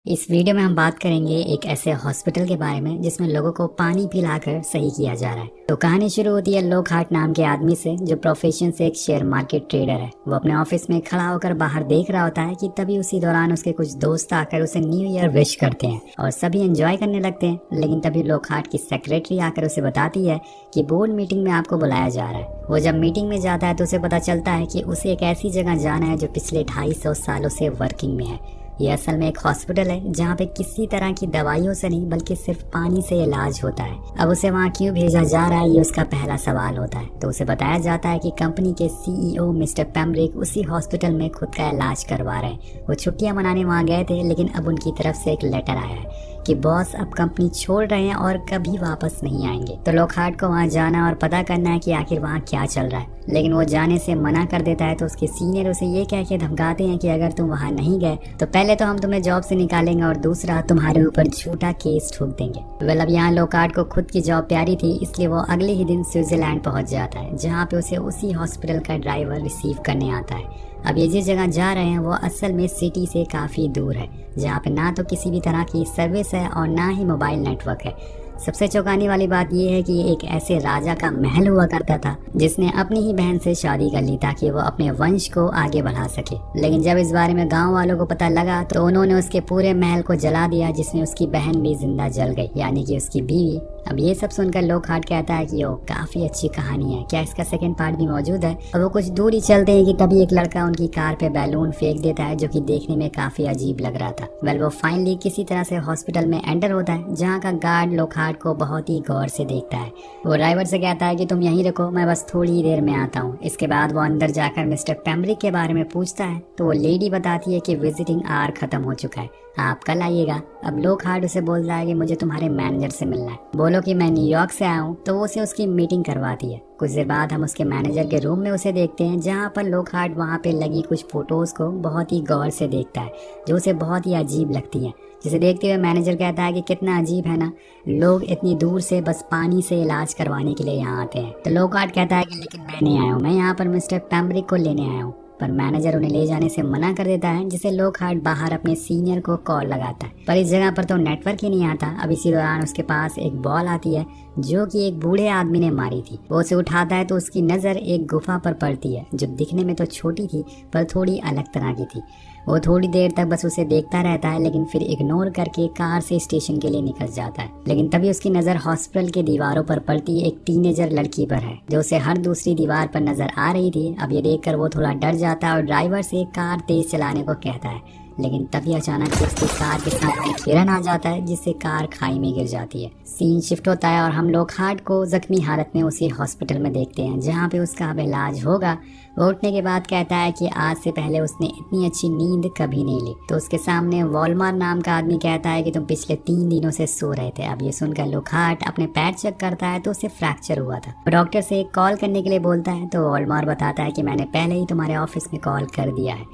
इस वीडियो में हम बात करेंगे एक ऐसे हॉस्पिटल के बारे में जिसमें लोगों को पानी पिलाकर सही किया जा रहा है। तो कहानी शुरू होती है लोकहार्ट नाम के आदमी से, जो प्रोफेशन से एक शेयर मार्केट ट्रेडर है। वो अपने ऑफिस में खड़ा होकर बाहर देख रहा होता है कि तभी उसी दौरान उसके कुछ दोस्त आकर उसे न्यू ईयर विश करते हैं और सभी एंजॉय करने लगते हैं। लेकिन तभी लोकहार्ट की सेक्रेटरी आकर उसे बताती है कि बोर्ड मीटिंग में आपको बुलाया जा रहा है। वो जब मीटिंग में जाता है तो उसे पता चलता है कि उसे एक ऐसी जगह जाना है जो पिछले 250 सालों से वर्किंग में है। ये असल में एक हॉस्पिटल है जहाँ पे किसी तरह की दवाइयों से नहीं बल्कि सिर्फ पानी से इलाज होता है। अब उसे वहाँ क्यों भेजा जा रहा है, ये उसका पहला सवाल होता है। तो उसे बताया जाता है कि कंपनी के सीईओ मिस्टर पेम्ब्रिक उसी हॉस्पिटल में खुद का इलाज करवा रहे हैं। वो छुट्टियां मनाने वहाँ गए थे, लेकिन अब उनकी तरफ से एक लेटर आया है कि बॉस अब कंपनी छोड़ रहे हैं और कभी वापस नहीं आएंगे। तो लोकहार्ट को वहाँ जाना और पता करना है कि आखिर वहाँ क्या चल रहा है, लेकिन वो जाने से मना कर देता है। तो उसके सीनियर उसे ये कह के धमकाते हैं कि अगर तुम वहाँ नहीं गए तो पहले तो हम तुम्हें जॉब से निकालेंगे और दूसरा तुम्हारे ऊपर झूठा केस ठोक देंगे। वेल, अब यहाँ लोकहार्ट को खुद की जॉब प्यारी थी, इसलिए वो अगले ही दिन स्विट्जरलैंड पहुँच जाता है, जहाँ पे उसे उसी हॉस्पिटल का ड्राइवर रिसीव करने आता है। अब ये जिस जगह जा रहे हैं वो असल में सिटी से काफ़ी दूर है, जहाँ पे ना तो किसी भी तरह की सर्विस है और ना ही मोबाइल नेटवर्क है। सबसे चौंकाने वाली बात यह है कि ये एक ऐसे राजा का महल हुआ करता था जिसने अपनी ही बहन से शादी कर ली ताकि वो अपने वंश को आगे बढ़ा सके। लेकिन जब इस बारे में गांव वालों को पता लगा तो उन्होंने उसके पूरे महल को जला दिया, जिसमें उसकी बहन भी जिंदा जल गई, यानी कि उसकी बीवी। अब ये सब सुनकर लोकहार्ट कहता है कि ओ काफी अच्छी कहानी है, क्या इसका सेकंड पार्ट भी मौजूद है। और वो कुछ दूर ही चलते हैं कि तभी एक लड़का उनकी कार पे बैलून फेंक देता है, जो कि देखने में काफी अजीब लग रहा था। वेल, वो फाइनली किसी तरह से हॉस्पिटल में एंटर होता है, जहाँ का गार्ड लोकहार्ट को बहुत ही गौर से देखता है। वो ड्राइवर से कहता है कि तुम यहीं रखो, मैं बस थोड़ी ही देर में आता हूँ। इसके बाद वो अंदर जाकर मिस्टर पेम्ब्रिक के बारे में पूछता है तो वो लेडी बताती है कि विजिटिंग आवर खत्म हो चुका है, आप कल आइएगा। अब लोकहार्ट उसे बोल रहा है कि मुझे तुम्हारे मैनेजर से मिलना है, बोलो कि मैं न्यूयॉर्क से आया हूँ। तो वो उसे उसकी मीटिंग करवाती है। कुछ देर बाद हम उसके मैनेजर के रूम में उसे देखते हैं, जहाँ पर लोकहार्ट वहाँ पे लगी कुछ फोटोज को बहुत ही गौर से देखता है, जो उसे बहुत ही अजीब लगती है। जिसे देखते हुए मैनेजर कहता है कि कितना अजीब है ना, लोग इतनी दूर से बस पानी से इलाज करवाने के लिए यहाँ आते हैं। तो लोकहार्ट कहता है कि लेकिन मैं नहीं आया हूँ, मैं यहाँ पर मिस्टर पेम्ब्रिक को लेने आया हूँ। पर मैनेजर उन्हें ले जाने से मना कर देता है, जिसे लोकहार्ट बाहर अपने सीनियर को कॉल लगाता है, पर इस जगह पर तो नेटवर्क ही नहीं आता। अब इसी दौरान उसके पास एक बॉल आती है जो कि एक बूढ़े आदमी ने मारी थी। वो उसे उठाता है तो उसकी नज़र एक गुफा पर पड़ती है, जो दिखने में तो छोटी थी पर थोड़ी अलग तरह की थी। वो थोड़ी देर तक बस उसे देखता रहता है, लेकिन फिर इग्नोर करके कार से स्टेशन के लिए निकल जाता है। लेकिन तभी उसकी नज़र हॉस्पिटल के दीवारों पर पड़ती एक टीनेजर लड़की पर है, जो उसे हर दूसरी दीवार पर नजर आ रही थी। अब ये देखकर वो थोड़ा डर जाता है और ड्राइवर से कार तेज चलाने को कहता है, लेकिन तभी अचानक से उसकी कार के सामने एक हिरन आ जाता है, जिससे कार खाई में गिर जाती है। सीन शिफ्ट होता है और हम लोकहार्ट को जख्मी हालत में उसी हॉस्पिटल में देखते हैं, जहाँ पे उसका अब इलाज होगा। वो उठने के बाद कहता है कि आज से पहले उसने इतनी अच्छी नींद कभी नहीं ली। तो उसके सामने वॉलमार नाम का आदमी कहता है कि तुम पिछले 3 दिनों से सो रहे थे। अब ये सुनकर लोकहार्ट अपने पैर चेक करता है तो उसे फ्रैक्चर हुआ था। डॉक्टर से कॉल करने के लिए बोलता है तो वॉलमार बताता है कि मैंने पहले ही तुम्हारे ऑफिस में कॉल कर दिया है,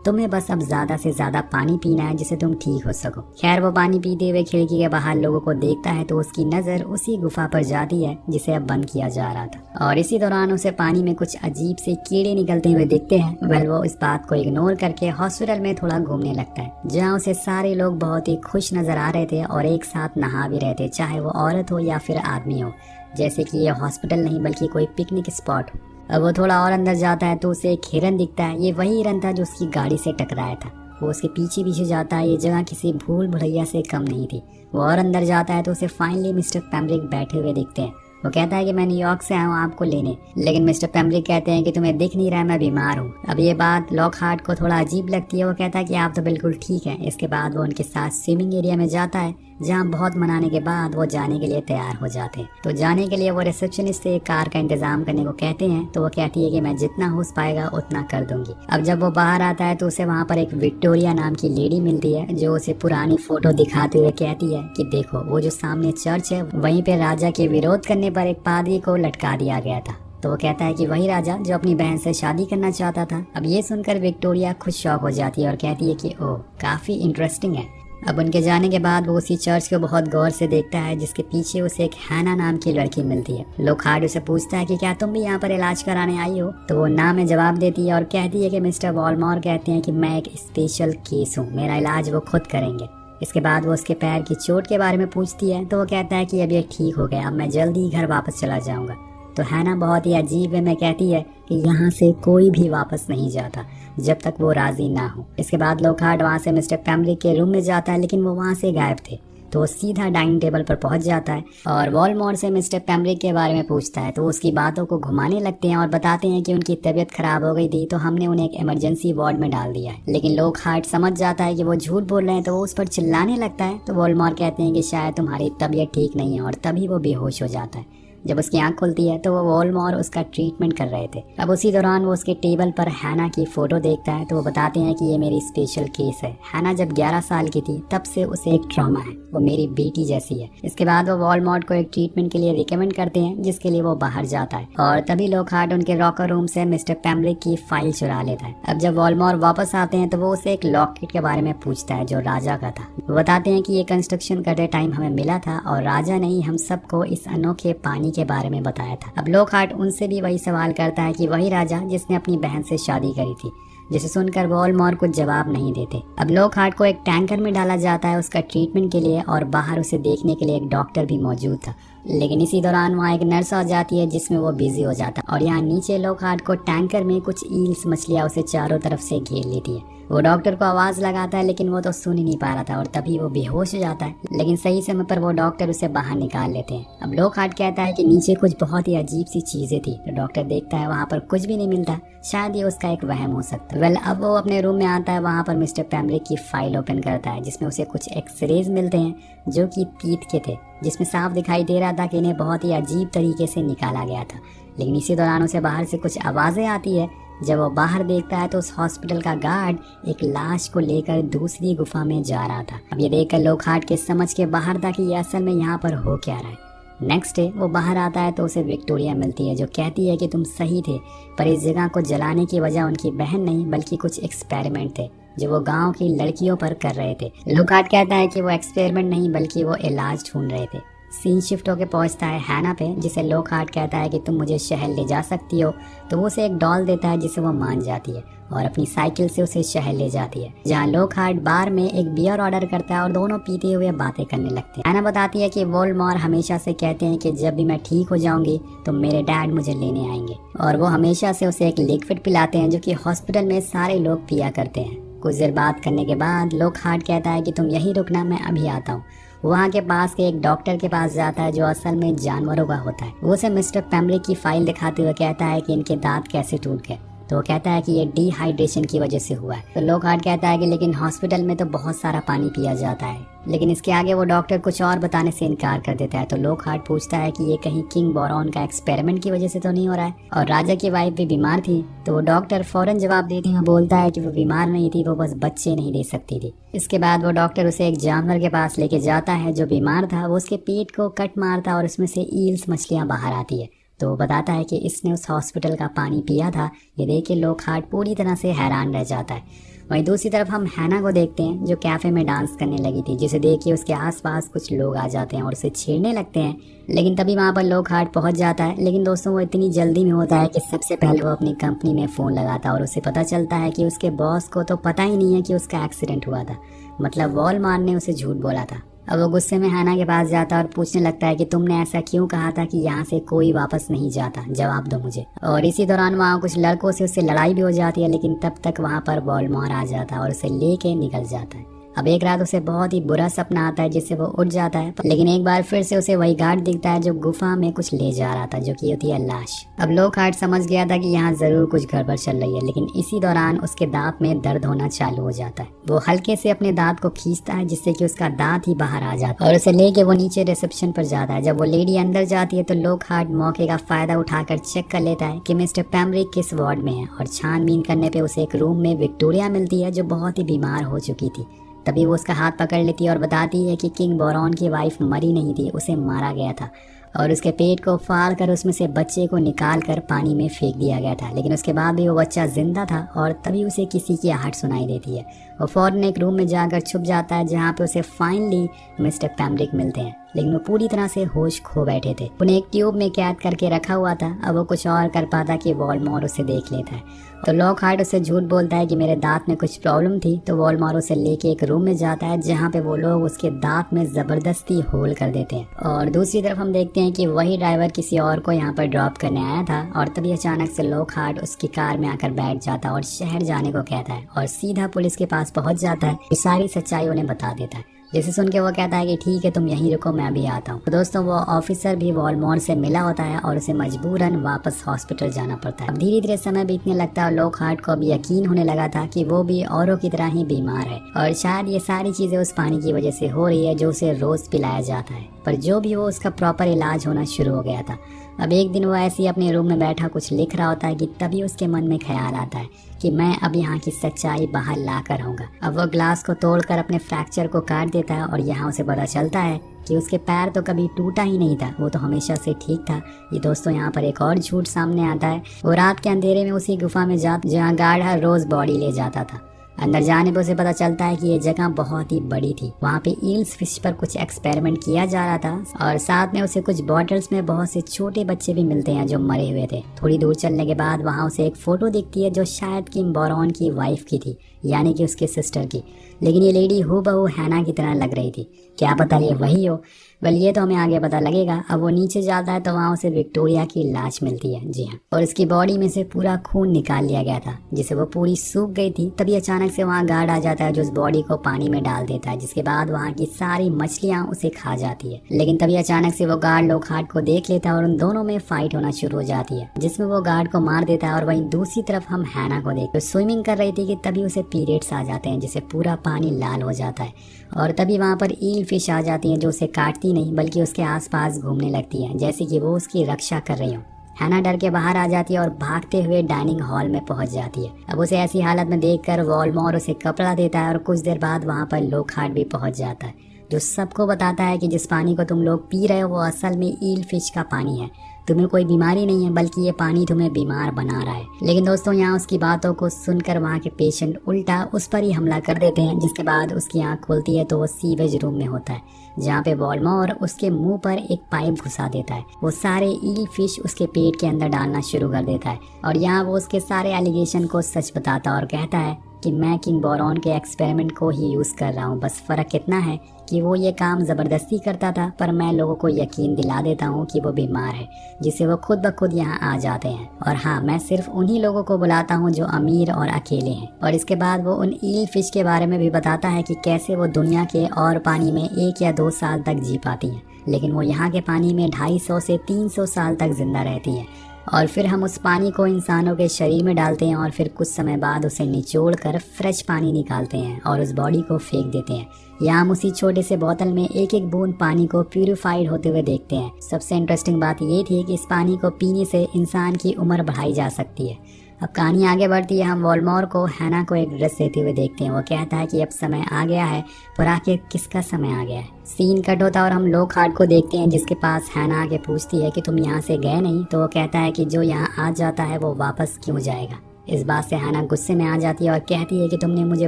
तुम्हें बस अब ज्यादा से ज्यादा पानी पीना है जिससे तुम ठीक हो सको। खैर, वो पानी पीते हुए खिड़की के बाहर लोगों को देखता है तो उसकी नजर उसी गुफा पर जाती है जिसे अब बंद किया जा रहा था, और इसी दौरान उसे पानी में कुछ अजीब से कीड़े निकलते हुए दिखते हैं। वेल, वो इस बात को इग्नोर करके हॉस्पिटल में थोड़ा घूमने लगता है, जहाँ उसे सारे लोग बहुत ही खुश नजर आ रहे थे और एक साथ नहा भी रहे थे, चाहे वो औरत हो या फिर आदमी हो, जैसे कि ये हॉस्पिटल नहीं बल्कि कोई पिकनिक स्पॉट हो। अब वो थोड़ा और अंदर जाता है तो उसे एक हिरन दिखता है। ये वही हिरन था जो उसकी गाड़ी से टकराया था। वो उसके पीछे पीछे जाता है। ये जगह किसी भूल भुलैया से कम नहीं थी। वो और अंदर जाता है तो उसे फाइनली मिस्टर पेम्ब्रिक बैठे हुए दिखते हैं। वो कहता है कि मैं न्यूयॉर्क से आया हूँ आपको लेने, लेकिन मिस्टर पेम्ब्रिक कहते हैं कि तुम्हें दिख नहीं रहा, मैं बीमार हूँ। अब ये बात लोकहार्ट को थोड़ा अजीब लगती है। वो कहता है कि आप तो बिल्कुल ठीक हैं। इसके बाद वो उनके साथ स्विमिंग एरिया में जाता है, जहाँ बहुत मनाने के बाद वो जाने के लिए तैयार हो जाते हैं। तो जाने के लिए वो रिसेप्शनिस्ट से कार का इंतजाम करने को कहते हैं, तो वो कहती है कि मैं जितना हो पाएगा उतना कर दूंगी। अब जब वो बाहर आता है तो उसे वहाँ पर एक विक्टोरिया नाम की लेडी मिलती है, जो उसे पुरानी फोटो दिखाते हुए कहती है कि देखो, वो जो सामने चर्च है वहीं पे राजा के विरोध करने पर एक पादरी को लटका दिया गया था। तो वो कहता है कि वही राजा जो अपनी बहन से शादी करना चाहता था। अब ये सुनकर विक्टोरिया खुद शॉक हो जाती है और कहती है कि ओह, काफी इंटरेस्टिंग है। अब उनके जाने के बाद वो उसी चर्च को बहुत गौर से देखता है, जिसके पीछे उसे एक हैना नाम की लड़की मिलती है। लोकहार्ट उसे पूछता है कि क्या तुम भी यहाँ पर इलाज कराने आई हो? तो वो ना में जवाब देती है और कहती है कि मिस्टर वॉलमॉर कहते हैं कि मैं एक स्पेशल केस हूँ, मेरा इलाज वो खुद करेंगे। इसके बाद वो उसके पैर की चोट के बारे में पूछती है तो वो कहता है कि अब ये ठीक हो गया, अब मैं जल्दी घर वापस चला जाऊंगा। तो हैना बहुत ही अजीब वे में कहती है कि यहाँ से कोई भी वापस नहीं जाता जब तक वो राजी ना हो। इसके बाद लोकहार्ट वहाँ से मिस्टर पेम्ब्रिक के रूम में जाता है, लेकिन वो वहाँ से गायब थे। तो वो सीधा डाइनिंग टेबल पर पहुंच जाता है और वॉलमॉर से मिस्टर पेम्ब्रिक के बारे में पूछता है। तो उसकी बातों को घुमाने लगते हैं और बताते हैं कि उनकी तबीयत खराब हो गई थी तो हमने उन्हें एक इमरजेंसी वार्ड में डाल दिया है। लेकिन लोकहार्ट समझ जाता है कि वो झूठ बोल रहे हैं तो वो उस पर चिल्लाने लगता है। तो वॉलमॉर कहते हैं कि शायद तुम्हारी तबीयत ठीक नहीं है, और तभी वो बेहोश हो जाता है। जब उसकी आंख खुलती है तो वो वॉलमॉर उसका ट्रीटमेंट कर रहे थे। अब उसी दौरान वो उसके टेबल पर हैना की फोटो देखता है। तो वो बताते हैं कि ये मेरी स्पेशल केस है। हैना जब 11 साल की थी तब से उसे एक ट्रॉमा है, वो मेरी बेटी जैसी है। इसके बाद वो वॉलमॉर को एक ट्रीटमेंट के लिए रिकमेंड करते हैं, जिसके लिए वो बाहर जाता है। और तभी लोकहार्ट उनके लॉकर रूम से मिस्टर पेम्ब्रिक की फाइल चुरा लेता है। अब जब वॉलमॉर वापस आते हैं तो वो उसे एक लॉकेट के बारे में पूछता है जो राजा का था। वो बताते हैं कि ये कंस्ट्रक्शन करते टाइम हमें मिला था और राजा ने ही हम सबको इस अनोखे पानी के बारे में बताया था। अब लोकहार्ट उनसे भी वही सवाल करता है कि वही राजा जिसने अपनी बहन से शादी करी थी, जिसे सुनकर वॉलमॉर कुछ जवाब नहीं देते। अब लोकहार्ट को एक टैंकर में डाला जाता है उसका ट्रीटमेंट के लिए, और बाहर उसे देखने के लिए एक डॉक्टर भी मौजूद था। लेकिन इसी दौरान वहाँ एक नर्स आ जाती है जिसमें वो बिजी हो जाता है, और यहाँ नीचे लोकहार्ट को टैंकर में कुछ ईल्स मछलियाँ उसे चारों तरफ से घेर लेती है। वो डॉक्टर को आवाज लगाता है लेकिन वो तो सुन ही नहीं पा रहा था, और तभी वो बेहोश हो जाता है। लेकिन सही समय पर वो डॉक्टर उसे बाहर निकाल लेते हैं। अब लोकहार्ट कहता है कि नीचे कुछ बहुत ही अजीब सी चीजें थी। तो डॉक्टर देखता है वहाँ पर कुछ भी नहीं मिलता, शायद ये उसका एक वहम हो सकता है। वेल, अब वो अपने रूम में आता है। वहाँ पर मिस्टर पेम्ब्रिक की फाइल ओपन करता है जिसमें उसे कुछ एक्सरेज मिलते हैं जो कि तीत के थे, जिसमें साफ दिखाई दे रहा था कि इन्हें बहुत ही अजीब तरीके से निकाला गया था। लेकिन इसी दौरान उसे बाहर से कुछ आवाजें आती है। जब वो बाहर देखता है तो उस हॉस्पिटल का गार्ड एक लाश को लेकर दूसरी गुफा में जा रहा था। अब ये देखकर लोकहार्ट के समझ के बाहर था कि ये असल में यहाँ पर हो क्या रहा है। नेक्स्ट डे वो बाहर आता है तो उसे विक्टोरिया मिलती है जो कहती है कि तुम सही थे, पर इस जगह को जलाने की वजह उनकी बहन नहीं बल्कि कुछ एक्सपेरिमेंट थे जो वो गांव की लड़कियों पर कर रहे थे। लोकहार्ट कहता है कि वो एक्सपेरिमेंट नहीं बल्कि वो इलाज ढूंढ रहे थे। सीन शिफ्ट होकर पहुंचता है हैना पे, जिसे लोकहार्ट कहता है कि तुम मुझे शहर ले जा सकती हो। तो वो उसे एक डॉल देता है जिसे वो मान जाती है और अपनी साइकिल से उसे शहर ले जाती है, जहाँ लोकहार्ट बार में एक बियर ऑर्डर करता है और दोनों पीते हुए बातें करने लगते हैं। हैना बताती है कि वॉलमॉर हमेशा से कहते हैं कि जब भी मैं ठीक हो जाऊंगी तो मेरे डैड मुझे लेने आएंगे, और वो हमेशा से उसे एक लिक्विड पिलाते हैं जो कि हॉस्पिटल में सारे लोग पिया करते हैं। कुछ देर बात करने के बाद लोकहार्ट कहता है कि तुम यही रुकना, मैं अभी आता हूँ। वहाँ के पास के एक डॉक्टर के पास जाता है जो असल में जानवरों का होता है। वो उसे मिस्टर पेम्ब्रिक की फाइल दिखाते हुए कहता है कि इनके दांत कैसे टूट गए। तो वो कहता है कि ये डिहाइड्रेशन की वजह से हुआ है। तो लोकहार्ट कहता है कि लेकिन हॉस्पिटल में तो बहुत सारा पानी पिया जाता है। लेकिन इसके आगे वो डॉक्टर कुछ और बताने से इनकार कर देता है। तो लोकहार्ट पूछता है कि ये कहीं किंग बोरॉन का एक्सपेरिमेंट की वजह से तो नहीं हो रहा है, और राजा की वाइफ भी बीमार थी। तो वो डॉक्टर फौरन जवाब देते हुए बोलता है कि वो बीमार नहीं थी, वो बस बच्चे नहीं दे सकती थी। इसके बाद वो डॉक्टर उसे एक जानवर के पास लेके जाता है जो बीमार था। वो उसके पेट को कट मारता और उसमें से ईल्स मछलियाँ बाहर आती है। तो वो बताता है कि इसने उस हॉस्पिटल का पानी पिया था। ये देख के लोकहार्ट पूरी तरह से हैरान रह जाता है। वहीं दूसरी तरफ हम हैना को देखते हैं जो कैफे में डांस करने लगी थी, जिसे देख के उसके आसपास कुछ लोग आ जाते हैं और उसे छेड़ने लगते हैं। लेकिन तभी वहाँ पर लोकहार्ट पहुँच जाता है। लेकिन दोस्तों वो इतनी जल्दी में होता है कि सबसे पहले वो अपनी कंपनी में फ़ोन लगाता है और उसे पता चलता है कि उसके बॉस को तो पता ही नहीं है कि उसका एक्सीडेंट हुआ था, मतलब वॉलमॉर ने उसे झूठ बोला था। अब वो गुस्से में हैना के पास जाता है और पूछने लगता है कि तुमने ऐसा क्यों कहा था कि यहाँ से कोई वापस नहीं जाता, जवाब दो मुझे। और इसी दौरान वहाँ कुछ लड़कों से उससे लड़ाई भी हो जाती है, लेकिन तब तक वहाँ पर वॉलमॉर आ जाता है और उसे लेके निकल जाता है। अब एक रात उसे बहुत ही बुरा सपना आता है जिससे वो उठ जाता है, लेकिन एक बार फिर से उसे वही गार्ड दिखता है जो गुफा में कुछ ले जा रहा था, जो कि होती है लाश। अब लोकहार्ट समझ गया था कि यहाँ जरूर कुछ गड़बड़ चल रही है, लेकिन इसी दौरान उसके दांत में दर्द होना चालू हो जाता है। वो हल्के से अपने दांत को खींचता है जिससे कि उसका दांत ही बाहर आ जाता है और उसे लेके वो नीचे रिसेप्शन पर जाता है। जब वो लेडी अंदर जाती है तो लोकहार्ट मौके का फायदा उठाकर चेक कर लेता है कि मिस्टर पेम्ब्रिक किस वार्ड में है, और छानबीन करने पे उसे एक रूम में विक्टोरिया मिलती है जो बहुत ही बीमार हो चुकी थी। तभी वो उसका हाथ पकड़ लेती है और बताती है कि किंग बोरॉन की वाइफ मरी नहीं थी, उसे मारा गया था और उसके पेट को फाड़ कर उसमें से बच्चे को निकाल कर पानी में फेंक दिया गया था। लेकिन उसके बाद भी वो बच्चा जिंदा था और तभी उसे किसी की आहट सुनाई देती है। वो फौरन एक रूम में जाकर छुप जाता है जहाँ पे उसे फाइनली मिस्टर पेम्ब्रिक मिलते हैं। लेकिन वो पूरी तरह से होश खो बैठे थे। उन्हें एक ट्यूब में कैद करके रखा हुआ था। अब वो कुछ और कर पाता कि वॉल्डेमॉर्ट उसे देख लेता है। तो लॉकहार्ट उसे झूठ बोलता है कि मेरे दांत में कुछ प्रॉब्लम थी। तो वॉल्डेमॉर्ट उसे लेके एक रूम में जाता है जहाँ पे वो लोग उसके दांत में जबरदस्ती होल कर देते हैं। और दूसरी तरफ हम देखते हैं कि वही ड्राइवर किसी और को यहाँ पर ड्रॉप करने आया था और तभी अचानक से लॉकहार्ट उसकी कार में आकर बैठ जाता है और शहर जाने को कहता है और सीधा पुलिस के पास पहुंच जाता है। ये सारी सच्चाई उन्हें बता देता है, जिसे सुन के वो कहता है कि ठीक है तुम यहीं रुको, मैं भी आता हूँ। तो दोस्तों वो ऑफिसर भी वॉल्डेमॉर्ट से मिला होता है और उसे मजबूरन वापस हॉस्पिटल जाना पड़ता है। अब धीरे धीरे समय बीतने लगता है और लॉकहार्ट को अब यकीन होने लगा था कि वो भी औरों की तरह ही बीमार है और शायद ये सारी चीजें उस पानी की वजह से हो रही है जो उसे रोज पिलाया जाता है। पर जो भी हो उसका प्रॉपर इलाज होना शुरू हो गया था। अब एक दिन वो ऐसे ही अपने रूम में बैठा कुछ लिख रहा होता है कि तभी उसके मन में ख्याल आता है कि मैं अब यहाँ की सच्चाई बाहर ला कर रहूंगा। अब वो ग्लास को तोड़कर अपने फ्रैक्चर को काट देता है और यहाँ उसे पता चलता है कि उसके पैर तो कभी टूटा ही नहीं था, वो तो हमेशा से ठीक था। ये दोस्तों यहाँ पर एक और झूठ सामने आता है। वो रात के अंधेरे में उसी गुफा में जाता जहाँ गार्ड हर रोज बॉडी ले जाता था। अंदर जाने पर उसे पता चलता है कि ये जगह बहुत ही बड़ी थी। वहाँ पे ईल्स फिश पर कुछ एक्सपेरिमेंट किया जा रहा था और साथ में उसे कुछ बॉटल्स में बहुत से छोटे बच्चे भी मिलते हैं जो मरे हुए थे। थोड़ी दूर चलने के बाद वहाँ उसे एक फोटो दिखती है जो शायद किम बोरॉन की वाइफ की थी, यानी कि उसके सिस्टर की। लेकिन ये लेडी हूबहू हैना की तरह लग रही थी। क्या पता ये वही हो, वेल ये तो हमें आगे पता लगेगा। अब वो नीचे जाता है तो वहाँ उसे विक्टोरिया की लाश मिलती है, जी हाँ, और उसकी बॉडी में से पूरा खून निकाल लिया गया था जिसे वो पूरी सूख गई थी। तभी अचानक से वहाँ गार्ड आ जाता है जो उस बॉडी को पानी में डाल देता है, जिसके बाद वहाँ की सारी मछलियाँ उसे खा जाती है। लेकिन तभी अचानक से वो गार्ड लॉकहार्ट को देख लेता है और उन दोनों में फाइट होना शुरू हो जाती है, जिसमें वो गार्ड को मार देता है। और वहीं दूसरी तरफ हम हैना को देखते स्विमिंग कर रही थी कि तभी उसे पीरियड्स आ जाते हैं, जिससे पूरा पानी लाल हो जाता है। और तभी वहाँ पर ईल फिश आ जाती हैं जो उसे काटती नहीं बल्कि उसके आसपास घूमने लगती हैं, जैसे कि वो उसकी रक्षा कर रही हो। हैना डर के बाहर आ जाती है और भागते हुए डाइनिंग हॉल में पहुंच जाती है। अब उसे ऐसी हालत में देखकर वॉल्डेमॉर्ट उसे कपड़ा देता है और कुछ देर बाद वहाँ पर लॉकहार्ट भी पहुंच जाता है, जो सबको बताता है कि जिस पानी को तुम लोग पी रहे हो वो असल में ईल फिश का पानी है। तुम्हें कोई बीमारी नहीं है बल्कि ये पानी तुम्हें बीमार बना रहा है। लेकिन दोस्तों यहाँ उसकी बातों को सुनकर वहाँ के पेशेंट उल्टा उस पर ही हमला कर देते हैं, जिसके बाद उसकी आंख खुलती है तो वो सीवेज रूम में होता है, जहाँ पे वॉल्डेमॉर्ट उसके मुंह पर एक पाइप घुसा देता है। वो सारे ईल फिश उसके पेट के अंदर डालना शुरू कर देता है और यहाँ वो उसके सारे एलिगेशन को सच बताता और कहता है कि मैं किंग बोरॉन के एक्सपेरिमेंट को ही यूज कर रहा हूँ। बस फर्क इतना है कि वो ये काम जबरदस्ती करता था पर मैं लोगों को यकीन दिला देता हूँ कि वो बीमार है, जिससे वो खुद ब खुद यहाँ आ जाते हैं। और हाँ, मैं सिर्फ उन्हीं लोगों को बुलाता हूँ जो अमीर और अकेले हैं। और इसके बाद वो उन ईल फिश के बारे में भी बताता है कि कैसे वो दुनिया के और पानी में 1 या 2 साल तक जी पाती हैं, लेकिन वो यहाँ के पानी में 250 से 300 साल तक जिंदा रहती हैं। और फिर हम उस पानी को इंसानों के शरीर में डालते हैं और फिर कुछ समय बाद उसे निचोड़ कर फ्रेश पानी निकालते हैं और उस बॉडी को फेंक देते हैं। यहाँ हम उसी छोटे से बोतल में एक एक बूंद पानी को प्यूरिफाइड होते हुए देखते हैं। सबसे इंटरेस्टिंग बात ये थी कि इस पानी को पीने से इंसान की उम्र बढ़ाई जा सकती है। अब कहानी आगे बढ़ती है। हम वॉल्डेमॉर्ट को हैना को एक ड्रेस देते हुए देखते हैं। वो कहता है कि अब समय आ गया है, पर आखिर किसका समय आ गया है। सीन कट होता और हम लॉकहार्ट को देखते हैं जिसके पास हैना आके पूछती है कि तुम यहाँ से गए नहीं, तो वो कहता है कि जो यहाँ आ जाता है वो वापस क्यों जाएगा। इस बात से हैना गुस्से में आ जाती है और कहती है कि तुमने मुझे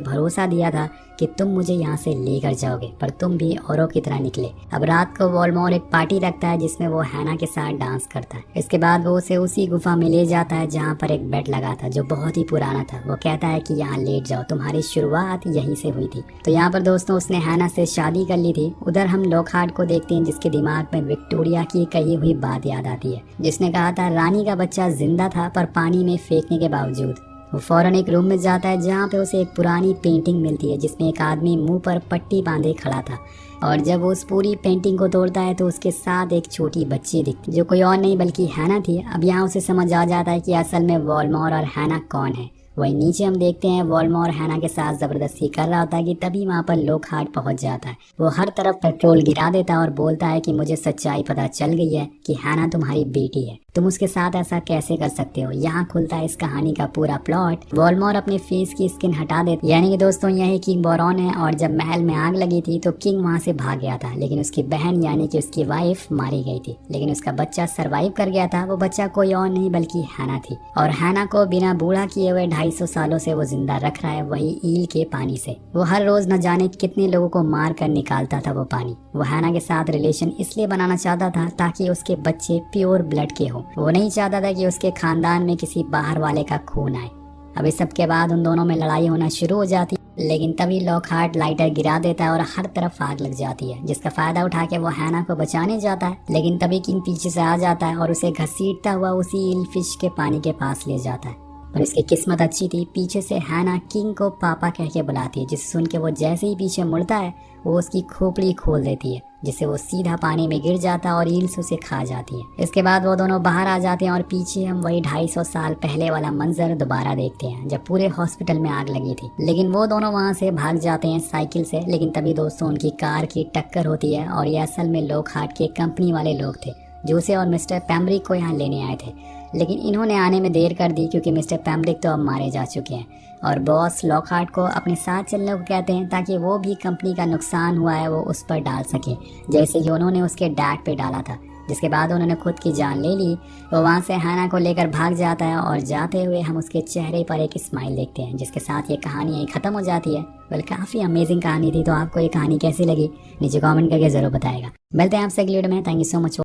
भरोसा दिया था कि तुम मुझे यहाँ से लेकर जाओगे, पर तुम भी औरों की तरह निकले। अब रात को वॉल्डेमॉर्ट एक पार्टी रखता है जिसमें वो हैना के साथ डांस करता है। इसके बाद वो उसे उसी गुफा में ले जाता है जहाँ पर एक बेड लगा था जो बहुत ही पुराना था। वो कहता है कि यहाँ लेट जाओ, तुम्हारी शुरुआत यहीं से हुई थी। तो यहाँ पर दोस्तों उसने हैना से शादी कर ली थी। उधर हम लॉकहार्ट को देखते हैं जिसके दिमाग में विक्टोरिया की कही हुई बात याद आती है, जिसने कहा था रानी का बच्चा जिंदा था पर पानी में फेंकने के बावजूद। वो फौरन एक रूम में जाता है जहाँ पे उसे एक पुरानी पेंटिंग मिलती है जिसमें एक आदमी मुंह पर पट्टी बांधे खड़ा था। और जब वो उस पूरी पेंटिंग को तोड़ता है तो उसके साथ एक छोटी बच्ची दिखती जो कोई और नहीं बल्कि हैना थी। अब यहाँ उसे समझ आ जाता है कि असल में वॉल्डेमॉर्ट और हैना कौन है। वहीं नीचे हम देखते हैं वॉल्डेमॉर्ट हैना के साथ जबरदस्ती कर रहा होता है कि तभी वहाँ पर लॉकहार्ट पहुँच जाता है। वो हर तरफ पेट्रोल गिरा देता है और बोलता है कि मुझे सच्चाई पता चल गई है कि हैना तुम्हारी बेटी है। तुम उसके साथ ऐसा कैसे कर सकते हो। यहाँ खुलता है इस कहानी का पूरा प्लॉट। वोल्डेमॉर्ट अपने फेस की स्किन हटा देता, यानी कि दोस्तों यही किंग बोरॉन है। और जब महल में आग लगी थी तो किंग वहाँ से भाग गया था, लेकिन उसकी बहन यानी कि उसकी वाइफ मारी गई थी। लेकिन उसका बच्चा सरवाइव कर गया था। वो बच्चा कोई और नहीं बल्कि हैना थी, और हैना को बिना बूढ़ा किए हुए 250 सालों से वो जिंदा रख रहा है, वही ईल के पानी से। वो हर रोज न जाने कितने लोगों को मार कर निकालता था वो पानी। वो हैना के साथ रिलेशन इसलिए बनाना चाहता था ताकि उसके बच्चे प्योर ब्लड के हो। वो नहीं चाहता था कि उसके खानदान में किसी बाहर वाले का खून आए। अब इस सब के बाद उन दोनों में लड़ाई होना शुरू हो जाती, लेकिन तभी लॉकहार्ट लाइटर गिरा देता है और हर तरफ आग लग जाती है, जिसका फायदा उठा के वो हैना को बचाने जाता है। लेकिन तभी किंग पीछे से आ जाता है और उसे घसीटता हुआ उसी ईल फिश के पानी के पास ले जाता है। और इसकी किस्मत अच्छी थी, पीछे से हैना किंग को पापा कह के बुलाती है, जिसे सुन के वो जैसे ही पीछे मुड़ता है वो उसकी खोपड़ी खोल देती है, जिससे वो सीधा पानी में गिर जाता है और ईल्स उसे खा जाती है। इसके बाद वो दोनों बाहर आ जाते हैं और पीछे हम वही 250 साल पहले वाला मंजर दोबारा देखते हैं, जब पूरे हॉस्पिटल में आग लगी थी। लेकिन वो दोनों वहाँ से भाग जाते हैं साइकिल से। लेकिन तभी दोस्तों उनकी कार की टक्कर होती है, और ये असल में लॉकहार्ट के कंपनी वाले लोग थे जो उसे और मिस्टर पैम्ब्रिक को यहाँ लेने आए थे। लेकिन इन्होंने आने में देर कर दी क्योंकि मिस्टर पैम्ब्रिक तो अब मारे जा चुके हैं, और बॉस लॉकहार्ट को अपने साथ चलने को कहते हैं ताकि वो भी कंपनी का नुकसान हुआ है वो उस पर डाल सके, जैसे कि उन्होंने उसके डैड पे डाला था। जिसके बाद उन्होंने खुद की जान ले ली। वो वहाँ से हैना को लेकर भाग जाता है, और जाते हुए हम उसके चेहरे पर एक स्माइल देखते हैं, जिसके साथ ये कहानी यहीं ख़त्म हो जाती है। वेल, काफ़ी अमेजिंग कहानी थी। तो आपको ये कहानी कैसी लगी नीचे कमेंट करके ज़रूर बताएगा। मिलते हैं आपसे अगली वीडियो में। Thank you so much.